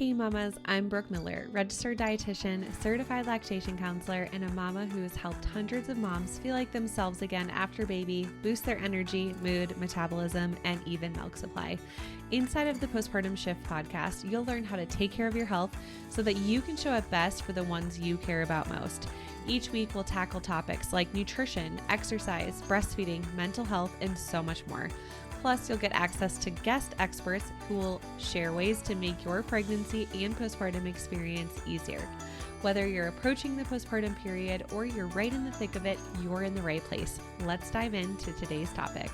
Hey mamas, I'm Brooke Miller, registered dietitian, certified lactation counselor, and a mama who has helped hundreds of moms feel like themselves again after baby, boost their energy, mood, metabolism, and even milk supply. Inside of the Postpartum Shift podcast, you'll learn how to take care of your health so that you can show up best for the ones you care about most. Each week, we'll tackle topics like nutrition, exercise, breastfeeding, mental health, and so much more. Plus, you'll get access to guest experts who will share ways to make your pregnancy and postpartum experience easier. Whether you're approaching the postpartum period or you're right in the thick of it, you're in the right place. Let's dive into today's topic.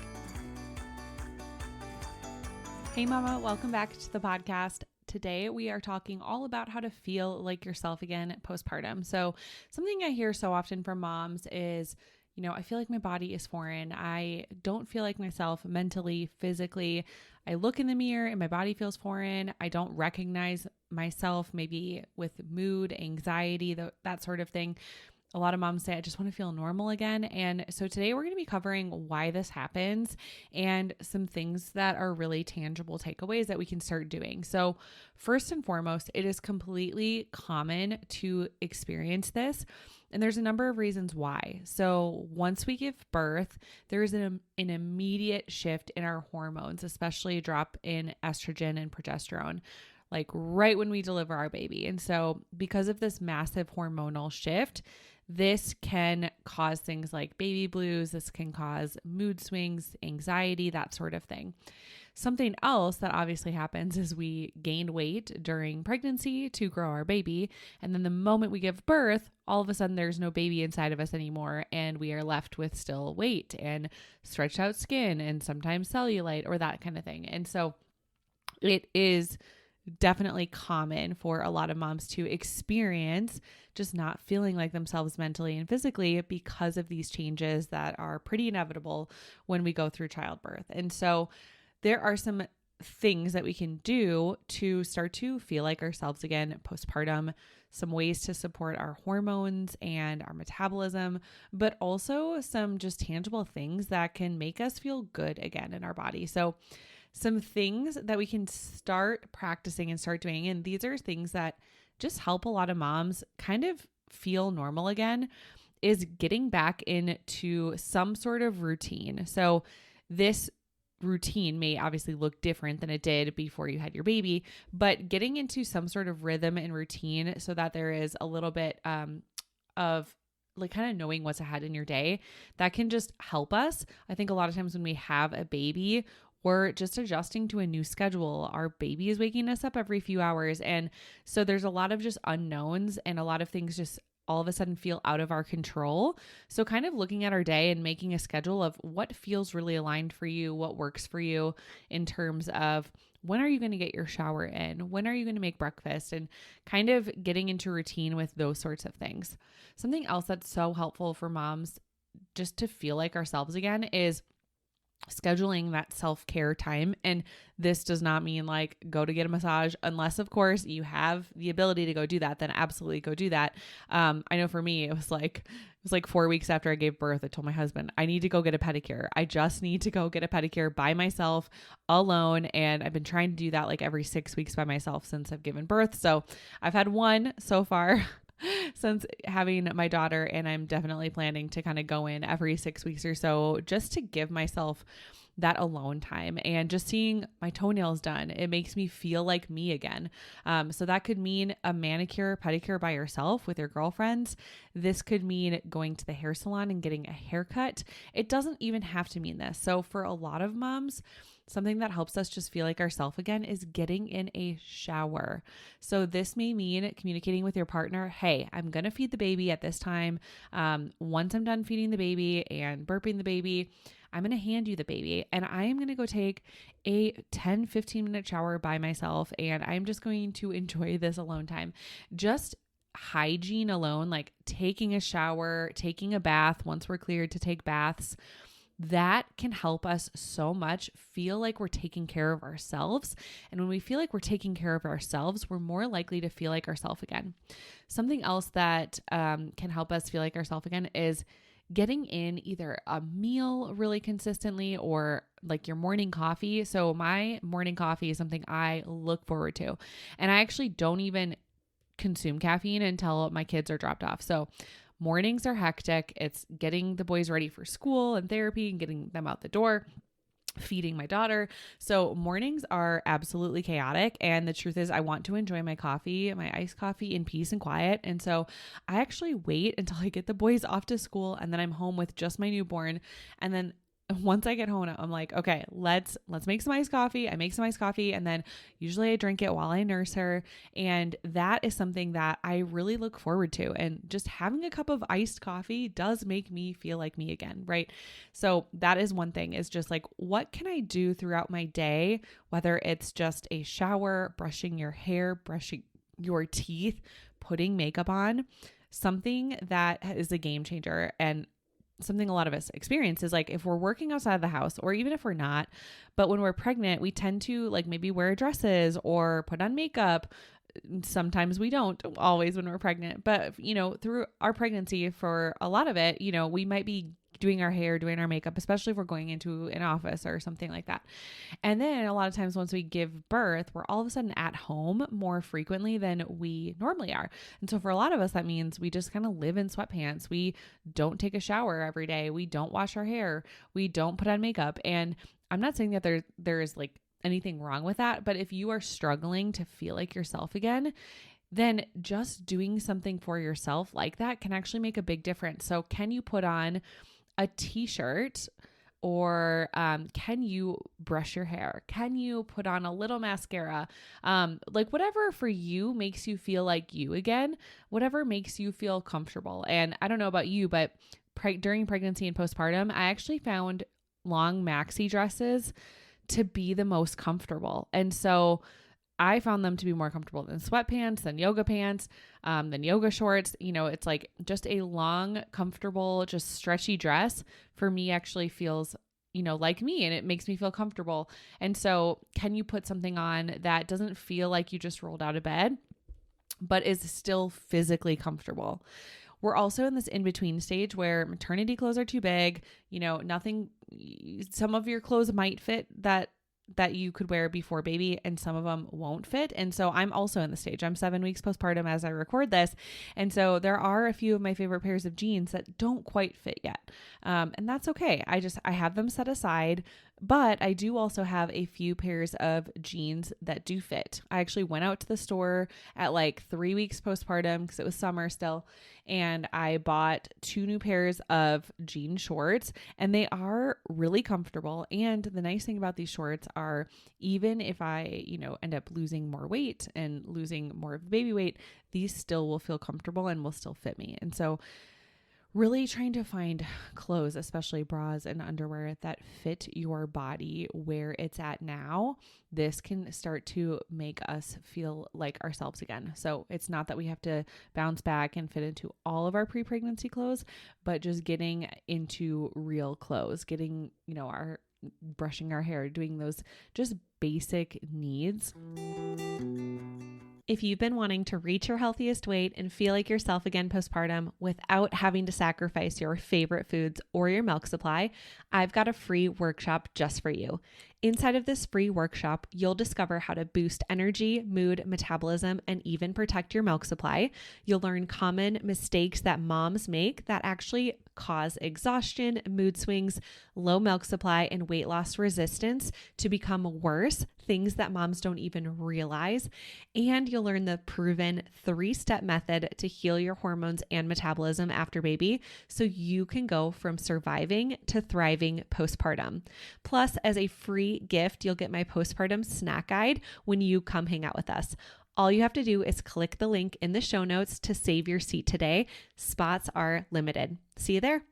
Hey mama, welcome back to the podcast. Today, we are talking all about how to feel like yourself again postpartum. So something I hear so often from moms is, I feel like my body is foreign. I don't feel like myself mentally, physically. I look in the mirror and my body feels foreign. I don't recognize myself, maybe with mood, anxiety, that sort of thing. A lot of moms say, I just want to feel normal again. And so today we're going to be covering why this happens and some things that are really tangible takeaways that we can start doing. So first and foremost, it is completely common to experience this. And there's a number of reasons why. So once we give birth, there's an immediate shift in our hormones, especially a drop in estrogen and progesterone, like right when we deliver our baby. And so because of this massive hormonal shift, this can cause things like baby blues. This can cause mood swings, anxiety, that sort of thing. Something else that obviously happens is we gain weight during pregnancy to grow our baby. And then the moment we give birth, all of a sudden there's no baby inside of us anymore. And we are left with still weight and stretched out skin and sometimes cellulite or that kind of thing. And so it is definitely common for a lot of moms to experience just not feeling like themselves mentally and physically because of these changes that are pretty inevitable when we go through childbirth. And so there are some things that we can do to start to feel like ourselves again postpartum, some ways to support our hormones and our metabolism, but also some just tangible things that can make us feel good again in our body. So some things that we can start practicing and start doing, and these are things that just help a lot of moms kind of feel normal again, is getting back into some sort of routine. So this routine may obviously look different than it did before you had your baby, but getting into some sort of rhythm and routine so that there is a little bit of like kind of knowing what's ahead in your day, that can just help us. I think a lot of times when we have a baby, we're just adjusting to a new schedule. Our baby is waking us up every few hours. And so there's a lot of just unknowns and a lot of things just all of a sudden feel out of our control. So kind of looking at our day and making a schedule of what feels really aligned for you, what works for you in terms of when are you going to get your shower in? When are you going to make breakfast? And kind of getting into routine with those sorts of things. Something else that's so helpful for moms just to feel like ourselves again is scheduling that self-care time. And this does not mean like go to get a massage, unless of course you have the ability to go do that, then absolutely go do that. I know for me, it was like 4 weeks after I gave birth, I told my husband, I need to go get a pedicure. I just need to go get a pedicure by myself alone. And I've been trying to do that like every 6 weeks by myself since I've given birth. So I've had one so far since having my daughter, and I'm definitely planning to kind of go in every 6 weeks or so just to give myself that alone time and just seeing my toenails done. It makes me feel like me again. So that could mean a manicure, pedicure by yourself with your girlfriends. This could mean going to the hair salon and getting a haircut. It doesn't even have to mean this. So for a lot of moms, something that helps us just feel like ourselves again is getting in a shower. So this may mean communicating with your partner, hey, I'm going to feed the baby at this time. Once I'm done feeding the baby and burping the baby, I'm going to hand you the baby and I am going to go take a 10-15 minute shower by myself. And I'm just going to enjoy this alone time. Just hygiene alone, like taking a shower, taking a bath once we're cleared to take baths, that can help us so much feel like we're taking care of ourselves. And when we feel like we're taking care of ourselves, we're more likely to feel like ourselves again. Something else that can help us feel like ourselves again is getting in either a meal really consistently or like your morning coffee. So my morning coffee is something I look forward to. And I actually don't even consume caffeine until my kids are dropped off. So mornings are hectic. It's getting the boys ready for school and therapy and getting them out the door, feeding my daughter. So mornings are absolutely chaotic. And the truth is I want to enjoy my coffee, my iced coffee in peace and quiet. And so I actually wait until I get the boys off to school and then I'm home with just my newborn. And then once I get home, I'm like, okay, let's make some iced coffee. I make some iced coffee and then usually I drink it while I nurse her. And that is something that I really look forward to. And just having a cup of iced coffee does make me feel like me again, right? So that is one thing, is just like, what can I do throughout my day? Whether it's just a shower, brushing your hair, brushing your teeth, putting makeup on, something that is a game changer. And something a lot of us experience is like, if we're working outside of the house, or even if we're not, but when we're pregnant, we tend to like maybe wear dresses or put on makeup. Sometimes we don't always when we're pregnant, but through our pregnancy, for a lot of it, we might be doing our hair, doing our makeup, especially if we're going into an office or something like that. And then a lot of times once we give birth, we're all of a sudden at home more frequently than we normally are. And so for a lot of us, that means we just kind of live in sweatpants. We don't take a shower every day. We don't wash our hair. We don't put on makeup. And I'm not saying that there is like anything wrong with that, but if you are struggling to feel like yourself again, then just doing something for yourself like that can actually make a big difference. So can you put on a t-shirt, or can you brush your hair? Can you put on a little mascara? Like whatever for you makes you feel like you again, whatever makes you feel comfortable. And I don't know about you, but during pregnancy and postpartum, I actually found long maxi dresses to be the most comfortable. And so I found them to be more comfortable than sweatpants, than yoga pants, than yoga shorts. It's like just a long, comfortable, just stretchy dress for me actually feels, like me, and it makes me feel comfortable. And so can you put something on that doesn't feel like you just rolled out of bed, but is still physically comfortable? We're also in this in-between stage where maternity clothes are too big, some of your clothes might fit that you could wear before baby, and some of them won't fit. And so I'm also in the stage. I'm 7 weeks postpartum as I record this. And so there are a few of my favorite pairs of jeans that don't quite fit yet. And that's okay. I have them set aside, but I do also have a few pairs of jeans that do fit. I actually went out to the store at like 3 weeks postpartum because it was summer still. And I bought 2 new pairs of jean shorts, and they are really comfortable. And the nice thing about these shorts are, even if I, end up losing more weight and losing more of the baby weight, these still will feel comfortable and will still fit me. And so really trying to find clothes, especially bras and underwear, that fit your body where it's at now. This can start to make us feel like ourselves again. So it's not that we have to bounce back and fit into all of our pre-pregnancy clothes, but just getting into real clothes, getting, our brushing our hair, doing those just basic needs. If you've been wanting to reach your healthiest weight and feel like yourself again postpartum without having to sacrifice your favorite foods or your milk supply, I've got a free workshop just for you. Inside of this free workshop, you'll discover how to boost energy, mood, metabolism, and even protect your milk supply. You'll learn common mistakes that moms make that actually cause exhaustion, mood swings, low milk supply, and weight loss resistance to become worse, things that moms don't even realize. And you'll learn the proven 3-step method to heal your hormones and metabolism after baby, so you can go from surviving to thriving postpartum. Plus, as a free gift, you'll get my postpartum snack guide when you come hang out with us. All you have to do is click the link in the show notes to save your seat today. Spots are limited. See you there.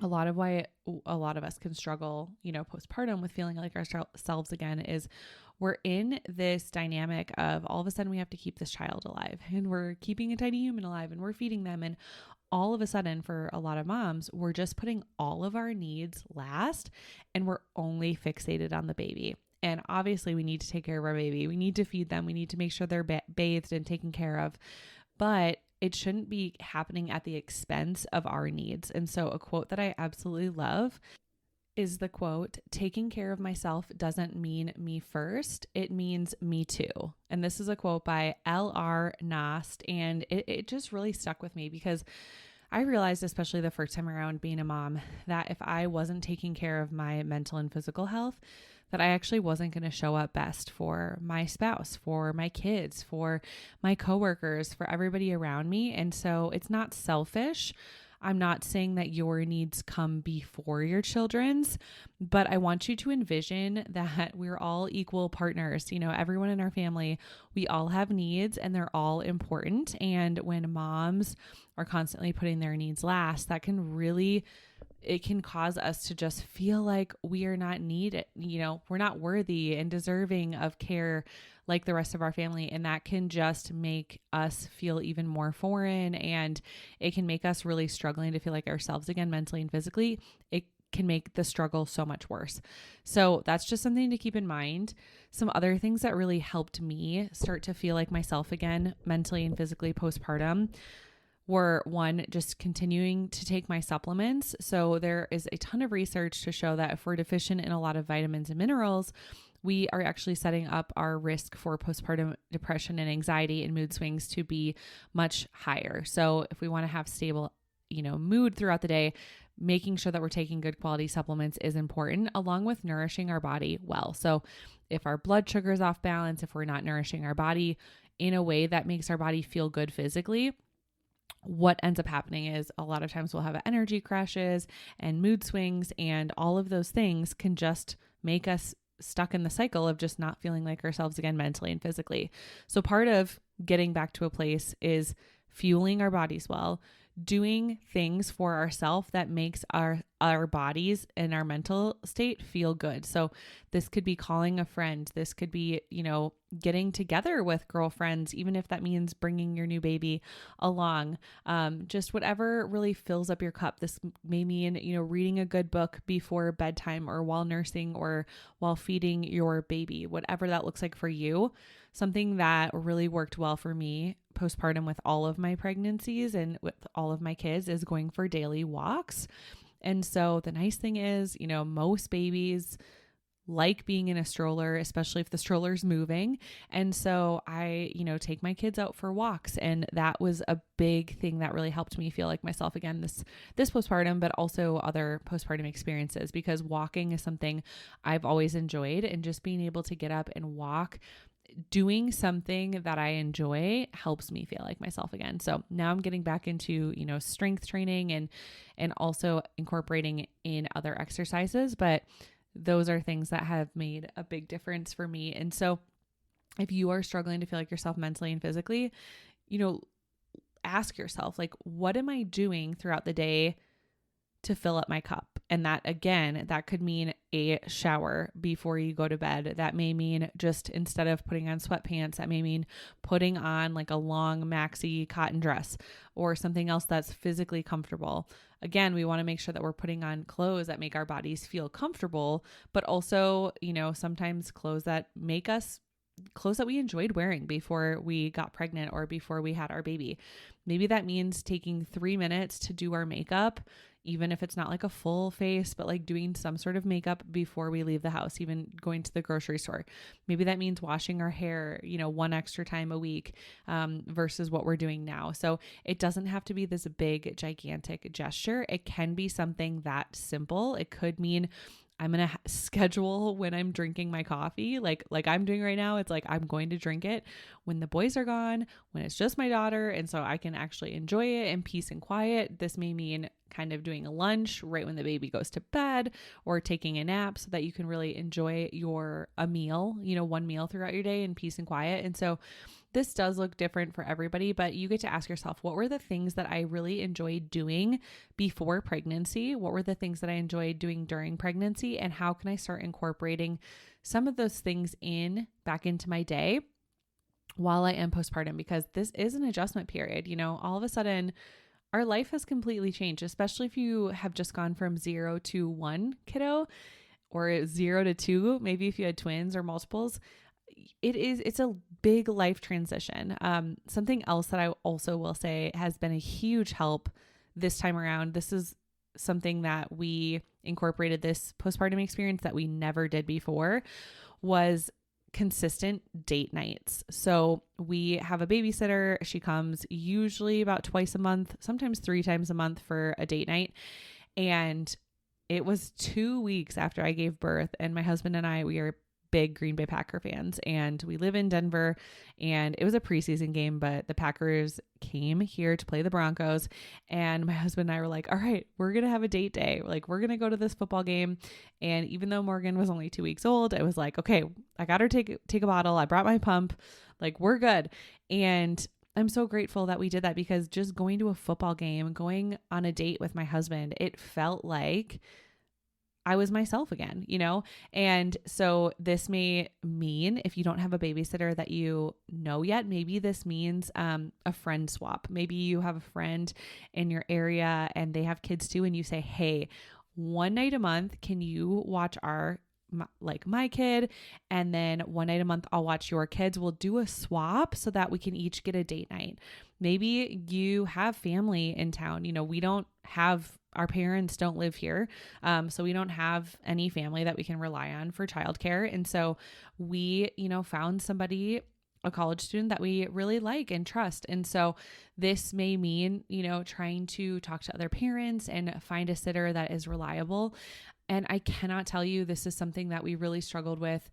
A lot of us can struggle, postpartum with feeling like ourselves again is we're in this dynamic of all of a sudden we have to keep this child alive, and we're keeping a tiny human alive, and we're feeding them. And all of a sudden, for a lot of moms, we're just putting all of our needs last, and we're only fixated on the baby. And obviously we need to take care of our baby. We need to feed them. We need to make sure they're bathed and taken care of. But it shouldn't be happening at the expense of our needs. And so a quote that I absolutely love is the quote, "Taking care of myself doesn't mean me first, it means me too." And this is a quote by L.R. Nast, and it just really stuck with me because I realized, especially the first time around being a mom, that if I wasn't taking care of my mental and physical health, that I actually wasn't going to show up best for my spouse, for my kids, for my coworkers, for everybody around me. And so it's not selfish. I'm not saying that your needs come before your children's, but I want you to envision that we're all equal partners. Everyone in our family, we all have needs and they're all important. And when moms are constantly putting their needs last, it can cause us to just feel like we are not needed. We're not worthy and deserving of care like the rest of our family. And that can just make us feel even more foreign, and it can make us really struggling to feel like ourselves again, mentally and physically. It can make the struggle so much worse. So that's just something to keep in mind. Some other things that really helped me start to feel like myself again, mentally and physically postpartum, were one, just continuing to take my supplements. So there is a ton of research to show that if we're deficient in a lot of vitamins and minerals, we are actually setting up our risk for postpartum depression and anxiety and mood swings to be much higher. So if we want to have stable, mood throughout the day, making sure that we're taking good quality supplements is important, along with nourishing our body well. So if our blood sugar is off balance, if we're not nourishing our body in a way that makes our body feel good physically, what ends up happening is a lot of times we'll have energy crashes and mood swings, and all of those things can just make us stuck in the cycle of just not feeling like ourselves again, mentally and physically. So part of getting back to a place is fueling our bodies well, doing things for ourselves that makes our bodies and our mental state feel good. So this could be calling a friend. This could be, getting together with girlfriends, even if that means bringing your new baby along. Just whatever really fills up your cup. This may mean, reading a good book before bedtime or while nursing or while feeding your baby, whatever that looks like for you. Something that really worked well for me postpartum with all of my pregnancies and with all of my kids is going for daily walks. And so the nice thing is, most babies like being in a stroller, especially if the stroller's moving. And so I, take my kids out for walks. And that was a big thing that really helped me feel like myself again, this postpartum, but also other postpartum experiences, because walking is something I've always enjoyed, and just being able to get up and walk, doing something that I enjoy, helps me feel like myself again. So now I'm getting back into, strength training and also incorporating in other exercises, but those are things that have made a big difference for me. And so if you are struggling to feel like yourself mentally and physically, ask yourself, like, what am I doing throughout the day to fill up my cup? And that, again, that could mean a shower before you go to bed. That may mean just, instead of putting on sweatpants, that may mean putting on like a long maxi cotton dress or something else that's physically comfortable. Again, we want to make sure that we're putting on clothes that make our bodies feel comfortable, but also, sometimes clothes that we enjoyed wearing before we got pregnant or before we had our baby. Maybe that means taking 3 minutes to do our makeup, even if it's not like a full face, but like doing some sort of makeup before we leave the house, even going to the grocery store. Maybe that means washing our hair, one extra time a week, versus what we're doing now. So it doesn't have to be this big, gigantic gesture. It can be something that simple. It could mean I'm going to schedule when I'm drinking my coffee, like I'm doing right now. It's like, I'm going to drink it when the boys are gone, when it's just my daughter. And so I can actually enjoy it in peace and quiet. This may mean kind of doing a lunch right when the baby goes to bed, or taking a nap so that you can really enjoy a meal, one meal throughout your day in peace and quiet. And so this does look different for everybody, but you get to ask yourself, what were the things that I really enjoyed doing before pregnancy? What were the things that I enjoyed doing during pregnancy? And how can I start incorporating some of those things back into my day while I am postpartum? Because this is an adjustment period. All of a sudden our life has completely changed, especially if you have just gone from 0 to 1 kiddo, or 0 to 2, maybe if you had twins or multiples. It's a big life transition. Something else that I also will say has been a huge help this time around. This is something that we incorporated this postpartum experience that we never did before, was consistent date nights. So we have a babysitter. She comes usually about twice a month, sometimes 3 times a month for a date night. And it was 2 weeks after I gave birth, and my husband and I, we are big Green Bay Packer fans, and we live in Denver, and it was a preseason game, but the Packers came here to play the Broncos, and my husband and I were like, all right, we're going to have a date day. Like, we're going to go to this football game. And even though Morgan was only 2 weeks old, I was like, okay, I got her take a bottle. I brought my pump. Like, we're good. And I'm so grateful that we did that, because just going to a football game, going on a date with my husband, it felt like I was myself again, you know? And so this may mean, if you don't have a babysitter that you know yet, maybe this means a friend swap. Maybe you have a friend in your area and they have kids too, and you say, hey, one night a month, can you watch my kid? And then one night a month, I'll watch your kids. We'll do a swap so that we can each get a date night. Maybe you have family in town. You know, our parents don't live here. So we don't have any family that we can rely on for childcare. And so we, found somebody, a college student that we really like and trust. And so this may mean, trying to talk to other parents and find a sitter that is reliable. And I cannot tell you, this is something that we really struggled with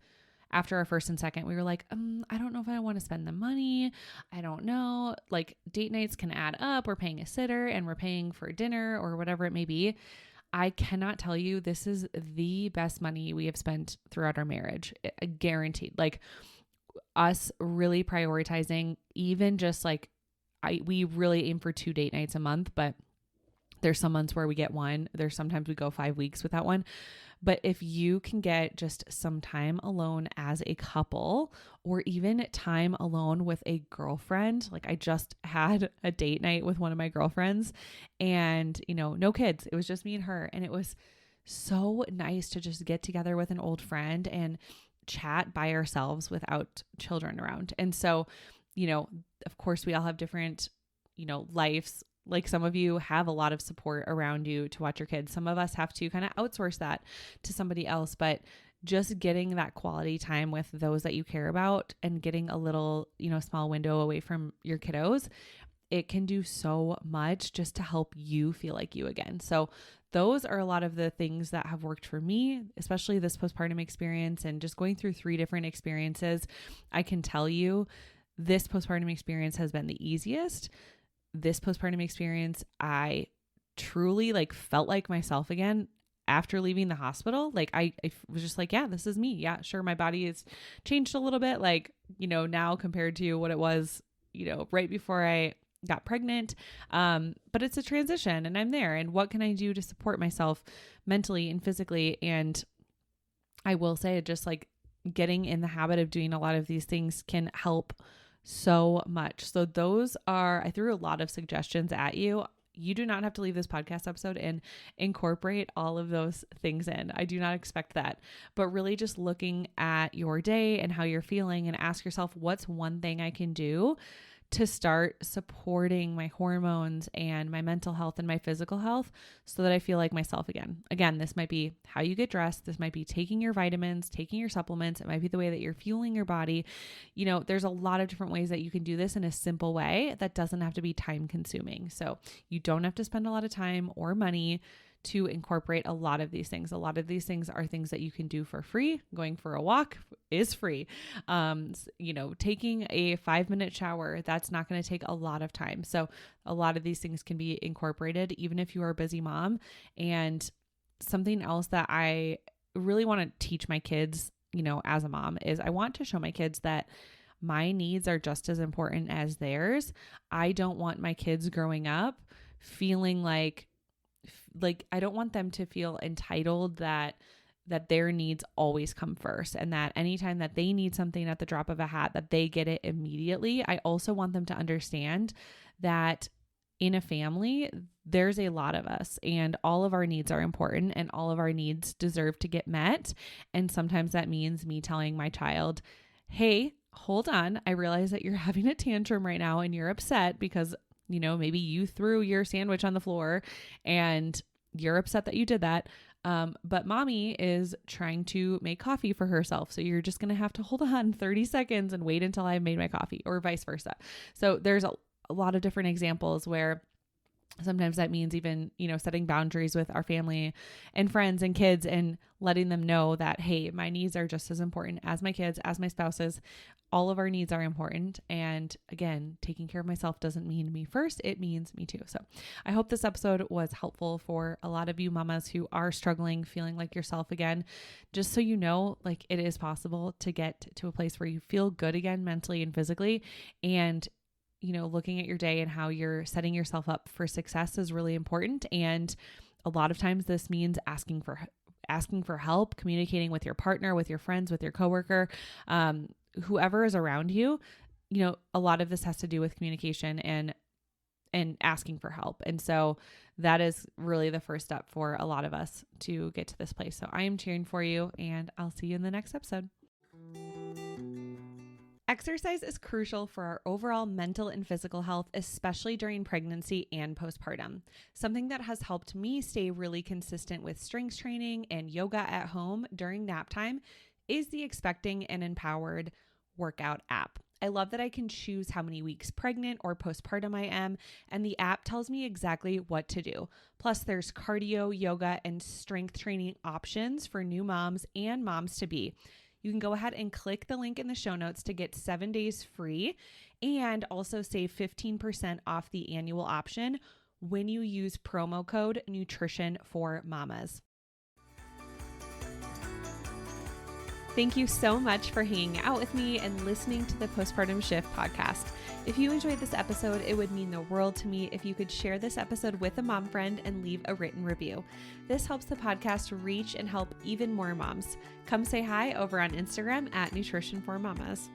after our first and second. We were like, I don't know if I want to spend the money. I don't know. Like, date nights can add up. We're paying a sitter and we're paying for dinner or whatever it may be. I cannot tell you, this is the best money we have spent throughout our marriage. Guaranteed. Like, us really prioritizing, even just like, we really aim for 2 date nights a month, but there's some months where we get one. There's sometimes we go 5 weeks without one. But if you can get just some time alone as a couple, or even time alone with a girlfriend, like I just had a date night with one of my girlfriends, and, no kids. It was just me and her. And it was so nice to just get together with an old friend and chat by ourselves without children around. And so, of course, we all have different, lives. Like, some of you have a lot of support around you to watch your kids. Some of us have to kind of outsource that to somebody else, but just getting that quality time with those that you care about and getting a little, small window away from your kiddos, it can do so much just to help you feel like you again. So those are a lot of the things that have worked for me, especially this postpartum experience, and just going through 3 different experiences. I can tell you, this postpartum experience has been the easiest. This postpartum experience, I truly felt like myself again after leaving the hospital. Like, I was just like, yeah, this is me. Yeah, sure. My body has changed a little bit, now compared to what it was, right before I got pregnant. But it's a transition, and I'm there. And what can I do to support myself mentally and physically? And I will say, just getting in the habit of doing a lot of these things can help so much. So I threw a lot of suggestions at you. You do not have to leave this podcast episode and incorporate all of those things in. I do not expect that, but really just looking at your day and how you're feeling, and ask yourself, what's one thing I can do to start supporting my hormones and my mental health and my physical health so that I feel like myself again. Again, this might be how you get dressed. This might be taking your vitamins, taking your supplements. It might be the way that you're fueling your body. There's a lot of different ways that you can do this in a simple way that doesn't have to be time consuming. So you don't have to spend a lot of time or money to incorporate a lot of these things. A lot of these things are things that you can do for free. Going for a walk is free. Taking a 5-minute shower, that's not going to take a lot of time. So a lot of these things can be incorporated even if you are a busy mom. And something else that I really want to teach my kids, as a mom, is I want to show my kids that my needs are just as important as theirs. I don't want my kids growing up feeling like I don't want them to feel entitled that their needs always come first, and that anytime that they need something at the drop of a hat, that they get it immediately. I also want them to understand that in a family, there's a lot of us, and all of our needs are important, and all of our needs deserve to get met. And sometimes that means me telling my child, hey, hold on. I realize that you're having a tantrum right now and you're upset because, maybe you threw your sandwich on the floor and you're upset that you did that. But mommy is trying to make coffee for herself. So you're just going to have to hold on 30 seconds and wait until I've made my coffee, or vice versa. So there's a lot of different examples where sometimes that means even, setting boundaries with our family and friends and kids and letting them know that, hey, my needs are just as important as my kids, as my spouse's. All of our needs are important. And again, taking care of myself doesn't mean me first. It means me too. So I hope this episode was helpful for a lot of you mamas who are struggling, feeling like yourself again, just so you know, like it is possible to get to a place where you feel good again, mentally and physically. And looking at your day and how you're setting yourself up for success is really important. And a lot of times this means asking for help, communicating with your partner, with your friends, with your coworker, whoever is around you. A lot of this has to do with communication and asking for help. And so that is really the first step for a lot of us to get to this place. So I am cheering for you, and I'll see you in the next episode. Exercise is crucial for our overall mental and physical health, especially during pregnancy and postpartum. Something that has helped me stay really consistent with strength training and yoga at home during nap time is the Expecting and Empowered workout app. I love that I can choose how many weeks pregnant or postpartum I am, and the app tells me exactly what to do. Plus, there's cardio, yoga, and strength training options for new moms and moms to be. You can go ahead and click the link in the show notes to get 7 days free and also save 15% off the annual option when you use promo code Nutrition for Mamas. Thank you so much for hanging out with me and listening to the Postpartum Shift podcast. If you enjoyed this episode, it would mean the world to me if you could share this episode with a mom friend and leave a written review. This helps the podcast reach and help even more moms. Come say hi over on Instagram at Nutrition for Mamas.